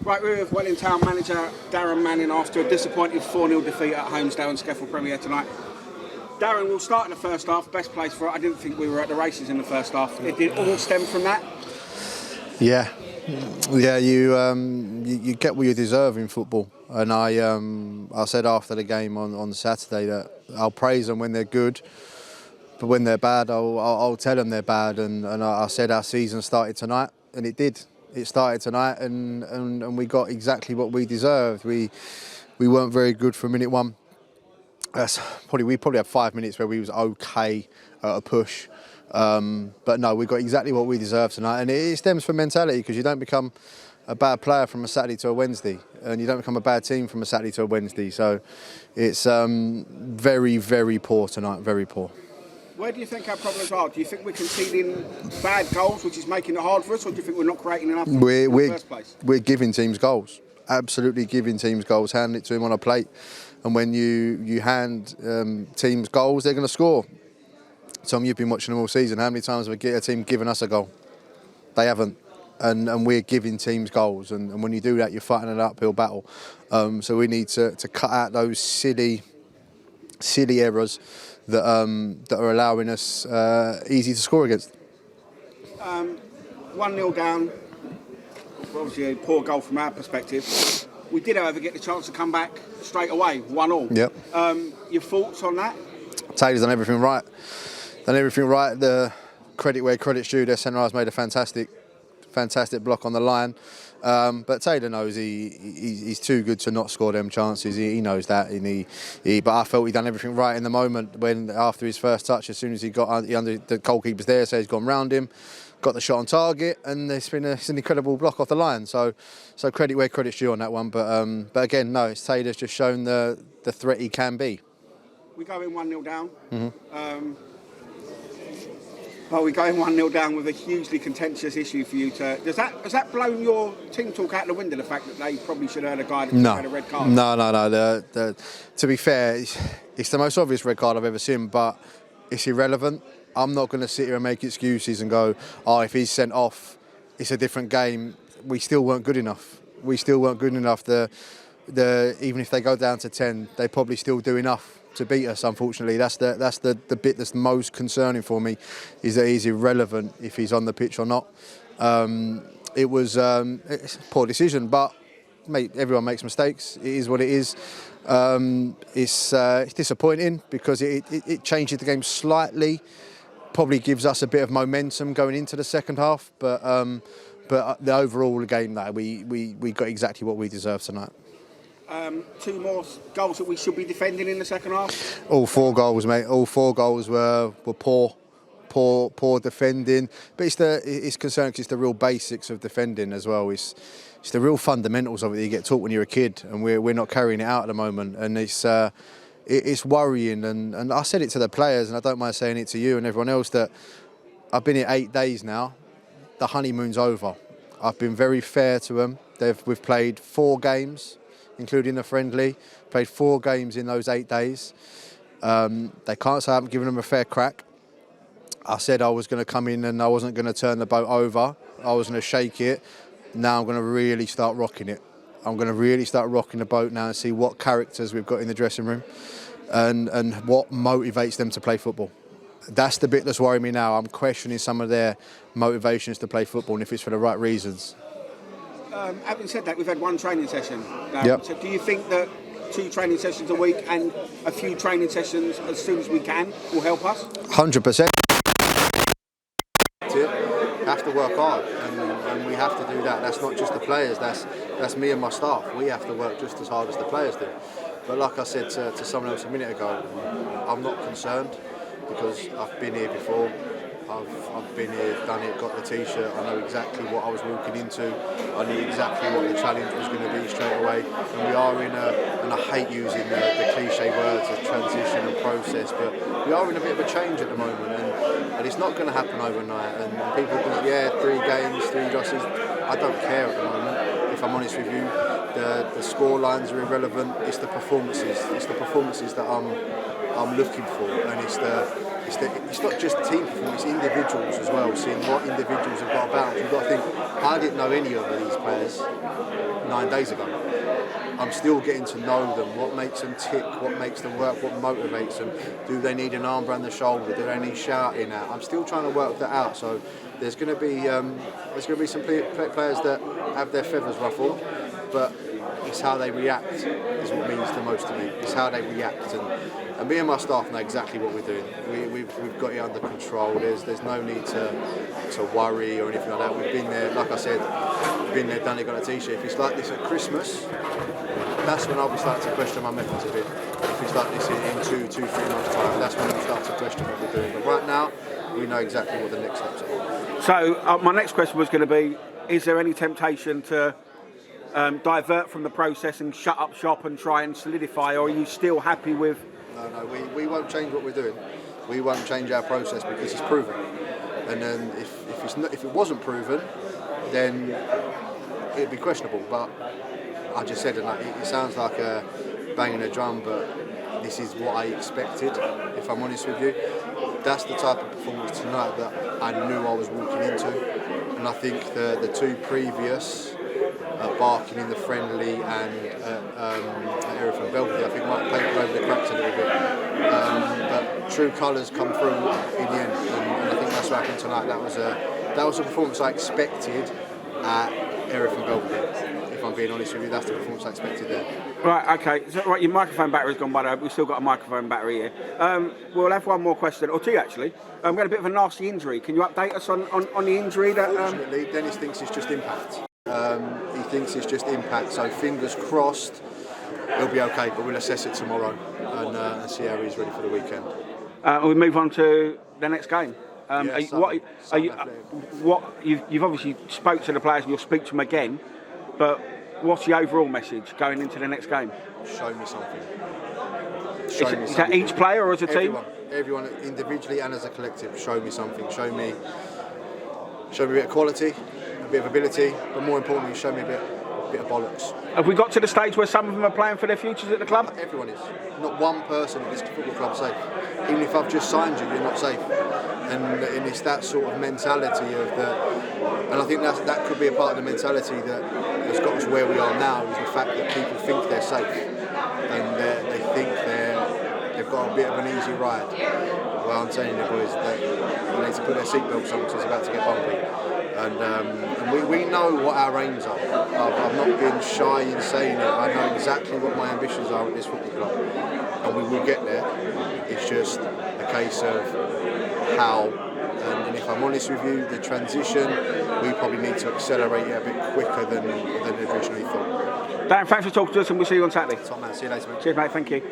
Right, we're with Wellington manager Darren Manning after a disappointing 4-0 defeat at Holmesdale and SCEFL Premier tonight. Darren, we'll start in the first half. Best place for it. I didn't think we were at the races in the first half. It did all stem from that. Yeah. You get what you deserve in football, and I said after the game on Saturday that I'll praise them when they're good, but when they're bad, I'll tell them they're bad. And I said our season started tonight, and it did. It started tonight, and we got exactly what we deserved. We weren't very good for minute one. We probably had 5 minutes where we was okay at a push. But no, we got exactly what we deserve tonight, and it stems from mentality, because you don't become a bad player from a Saturday to a Wednesday, and you don't become a bad team from a Saturday to a Wednesday. So it's very, very poor tonight, very poor. Where do you think our problems are? Do you think we're conceding bad goals, which is making it hard for us, or do you think we're not creating enough in the first place? We're giving teams goals, absolutely giving teams goals, handing it to them on a plate, and when you hand teams goals, they're going to score. Tom, you've been watching them all season. How many times have a team given us a goal? They haven't. And we're giving teams goals. And when you do that, you're fighting an uphill battle. So we need to cut out those silly errors that are allowing us easy to score against. 1-0 down. Obviously a poor goal from our perspective. We did, however, get the chance to come back straight away, 1-1. Yep. Your thoughts on that? Taylor's done everything right. The credit where credit's due. Their centre half's made a fantastic block on the line. But Taylor knows he's too good to not score them chances. He knows that. But I felt he'd done everything right in the moment when, after his first touch, as soon as he got under the goalkeeper's there, so he's gone round him, got the shot on target, and it's an incredible block off the line. So credit where credit's due on that one. But again, no, it's Taylor's just shown the threat he can be. We go in 1-0 down. Mm-hmm. But we're going 1-0 down with a hugely contentious issue for you to... Has that blown your team talk out the window, the fact that they probably should have had a guy that had a red card? No. To be fair, it's the most obvious red card I've ever seen, but it's irrelevant. I'm not going to sit here and make excuses and go, if he's sent off, it's a different game. We still weren't good enough. Even if they go down to 10, they probably still do enough to beat us. Unfortunately, that's the bit that's most concerning for me, is that he's irrelevant if he's on the pitch or not. It's a poor decision, but mate, everyone makes mistakes. It is what it is. It's disappointing because it changes the game slightly. Probably gives us a bit of momentum going into the second half, but the overall game, we got exactly what we deserve tonight. 2 more goals that we should be defending in the second half? All 4 goals, mate. All 4 goals were poor defending. But it's concerning because it's the real basics of defending as well. It's the real fundamentals of it that you get taught when you're a kid, and we're not carrying it out at the moment. And it's worrying. And I said it to the players, and I don't mind saying it to you and everyone else, that I've been here 8 days now. The honeymoon's over. I've been very fair to them. We've played 4 games, including the friendly, played 4 games in those 8 days. They can't say I haven't given them a fair crack. I said I was going to come in and I wasn't going to turn the boat over. I was going to shake it. Now I'm going to really start rocking it. I'm going to really start rocking the boat now and see what characters we've got in the dressing room and what motivates them to play football. That's the bit that's worrying me now. I'm questioning some of their motivations to play football and if it's for the right reasons. Having said that, we've had 1 training session. Yep. So do you think that 2 training sessions a week and a few training sessions as soon as we can will help us? 100%. Have to work hard, and we have to do that. That's not just the players. That's me and my staff. We have to work just as hard as the players do. But like I said to someone else a minute ago, I'm not concerned because I've been here before. I've been here, done it, got the T-shirt. I know exactly what I was walking into. I knew exactly what the challenge was going to be straight away. And we are and I hate using the cliche words of transition and process, but we are in a bit of a change at the moment, and it's not going to happen overnight. And people think, 3 games, 3 losses. I don't care at the moment. If I'm honest with you, the score lines are irrelevant. It's the performances. It's the performances that I'm I'm looking for, and it's not just team performance, it's individuals as well. Seeing what individuals have got about. You've got to think, I didn't know any of these players 9 days ago. I'm still getting to know them. What makes them tick? What makes them work? What motivates them? Do they need an arm around the shoulder? Do they need shouting at? I'm still trying to work that out. So there's going to be some players that have their feathers ruffled, but it's how they react is what means the most to me. It's how they react, and me and my staff know exactly what we're doing. We've got it under control. There's no need to worry or anything like that. We've been there, like I said, been there, done it, got a t-shirt. If it's like this at Christmas, that's when I'll be starting to question my methods a bit. If it's like this in 2-3 months' time, that's when we'll start to question what we're doing. But right now, we know exactly what the next steps are. So my next question was going to be, is there any temptation to divert from the process and shut up shop and try and solidify, or are you still happy with? No, we won't change what we're doing. We won't change our process because it's proven. And then if it wasn't proven, then it'd be questionable. But I just said it sounds like a banging a drum, but this is what I expected. If I'm honest with you, that's the type of performance tonight that I knew I was walking into. And I think the two previous. Barking in the friendly and Erith and Belvedere, I think might paper over the cracks a little bit. But true colours come through in the end, and I think that's what happened tonight. That was a performance I expected at Erith and Belvedere. If I'm being honest with you, that's the performance I expected there. Right, okay. So, right, your microphone battery's gone by the way. We've still got a microphone battery here. We'll have one more question, or two actually. We had a bit of a nasty injury. Can you update us on the injury? Fortunately, Dennis thinks it's just impact. He thinks it's just impact, so fingers crossed he'll be okay, but we'll assess it tomorrow and see how he's ready for the weekend. We move on to the next game. Yeah, You've obviously spoke to the players and you'll speak to them again, but what's the overall message going into the next game? Show me something. Is that each player or as a team? Everyone individually and as a collective. Show me something. Show me a bit of quality, a bit of ability, but more importantly, show me a bit of bollocks. Have we got to the stage where some of them are playing for their futures at the club? Everyone is. Not one person at this football club safe. Even if I've just signed you, you're not safe. And it's that sort of mentality and I think that could be a part of the mentality that has got us where we are now, is the fact that people think they're safe and they think they've got a bit of an easy ride. Well, I'm telling you, boys, they need to put their seatbelts on because it's about to get bumpy. And we know what our aims are. I've not been shy in saying it. I know exactly what my ambitions are at this football club, and we will get there. It's just a case of how. And if I'm honest with you, the transition, we probably need to accelerate it a bit quicker than originally thought. Darren, thanks for talking to us, and we'll see you on Saturday. Top man, see you later, mate. Cheers, mate. Thank you.